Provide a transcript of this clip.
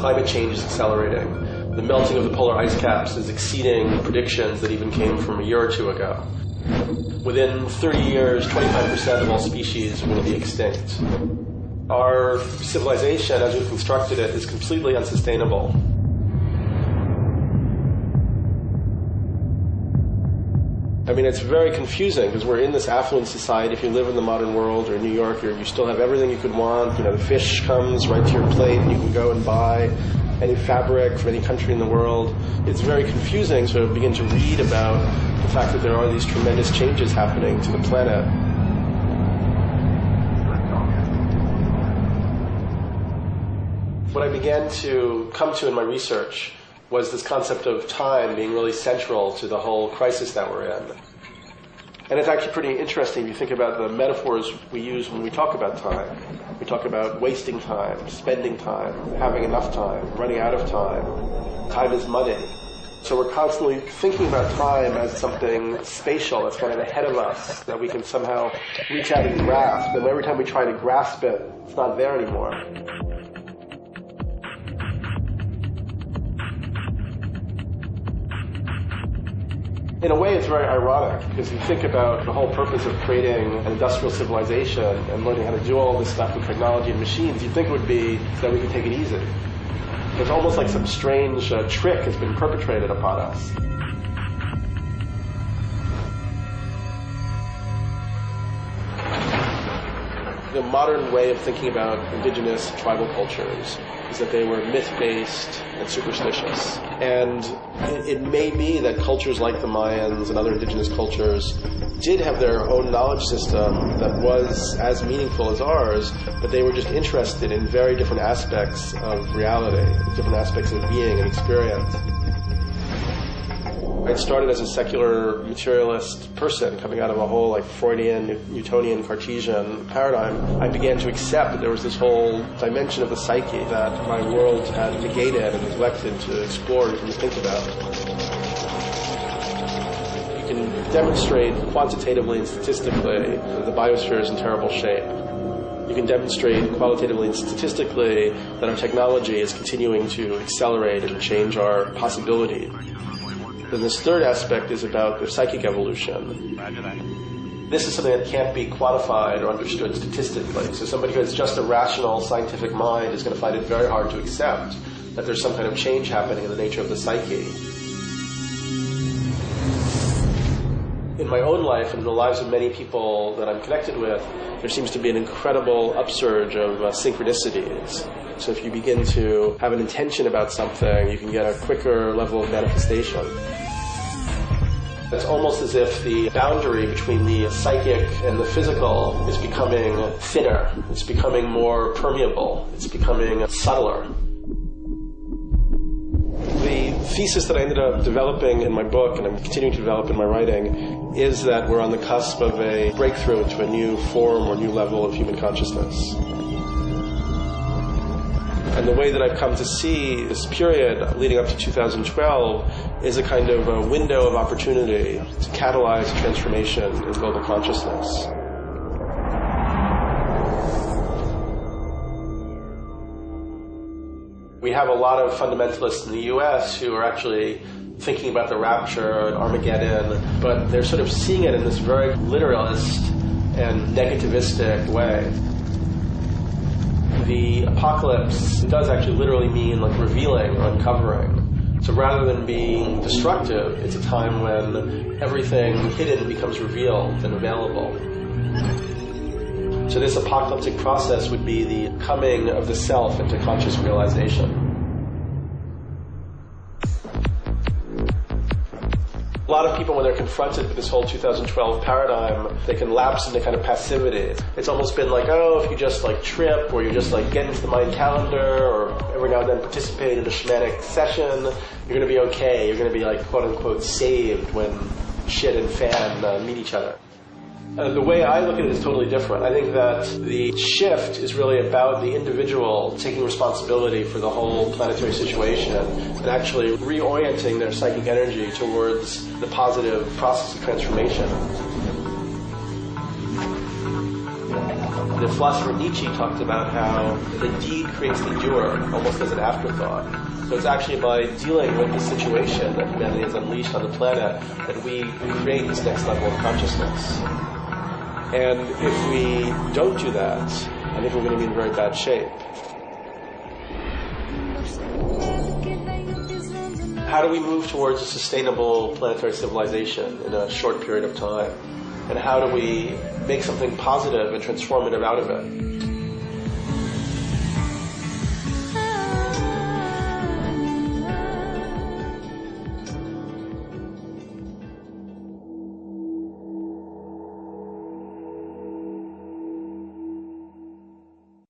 Climate change is accelerating. The melting of the polar ice caps is exceeding predictions that even came from a year or two ago. Within 30 years, 25% of all species will be extinct. Our civilization, as we've constructed it, is completely unsustainable. I mean, it's very confusing because we're in this affluent society. If you live in the modern world or in New York, you still have everything you could want. You know, the fish comes right to your plate and you can go and buy any fabric from any country in the world. It's very confusing to begin to read about the fact that there are these tremendous changes happening to the planet. What I began to come to in my research was this concept of time being really central to the whole crisis that we're in. And it's actually pretty interesting if you think about the metaphors we use when we talk about time. We talk about wasting time, spending time, having enough time, running out of time. Time is money. So we're constantly thinking about time as something spatial that's kind of ahead of us, that we can somehow reach out and grasp. And every time we try to grasp it, it's not there anymore. In a way, it's very ironic, because you think about the whole purpose of creating an industrial civilization and learning how to do all this stuff with technology and machines, you'd think it would be that we could take it easy. It's almost like some strange trick has been perpetrated upon us. The modern way of thinking about indigenous tribal cultures is that they were myth-based and superstitious. And it may be that cultures like the Mayans and other indigenous cultures did have their own knowledge system that was as meaningful as ours, but they were just interested in very different aspects of reality, different aspects of being and experience. I started as a secular materialist person coming out of a whole Freudian, Newtonian, Cartesian paradigm. I began to accept that there was this whole dimension of the psyche that my world had negated and neglected to explore and to think about. You can demonstrate quantitatively and statistically that the biosphere is in terrible shape. You can demonstrate qualitatively and statistically that our technology is continuing to accelerate and change our possibility. Then this third aspect is about the psychic evolution. This is something that can't be quantified or understood statistically. So somebody who has just a rational scientific mind is going to find it very hard to accept that there's some kind of change happening in the nature of the psyche. In my own life and in the lives of many people that I'm connected with, there seems to be an incredible upsurge of synchronicities. So if you begin to have an intention about something, you can get a quicker level of manifestation. It's almost as if the boundary between the psychic and the physical is becoming thinner. It's becoming more permeable. It's becoming subtler. The thesis that I ended up developing in my book, and I'm continuing to develop in my writing, is that we're on the cusp of a breakthrough into a new form or new level of human consciousness. And the way that I've come to see this period leading up to 2012 is a kind of a window of opportunity to catalyze a transformation in global consciousness. We have a lot of fundamentalists in the U.S. who are actually thinking about the rapture and Armageddon, but they're sort of seeing it in this very literalist and negativistic way. The apocalypse does actually literally mean revealing or uncovering. So rather than being destructive, it's a time when everything hidden becomes revealed and available. So this apocalyptic process would be the coming of the self into conscious realization. A lot of people, when they're confronted with this whole 2012 paradigm, they can lapse into kind of passivity. It's almost been if you just trip, or you just get into the Mayan Calendar, or every now and then participate in a shamanic session, you're going to be okay. You're going to be quote unquote saved when shit and fan meet each other. The way I look at it is totally different. I think that the shift is really about the individual taking responsibility for the whole planetary situation and actually reorienting their psychic energy towards the positive process of transformation. The philosopher Nietzsche talked about how the deed creates the doer, almost as an afterthought. So it's actually by dealing with the situation that humanity has unleashed on the planet that we create this next level of consciousness. And if we don't do that, I think we're going to be in very bad shape. How do we move towards a sustainable planetary civilization in a short period of time? And how do we make something positive and transformative out of it?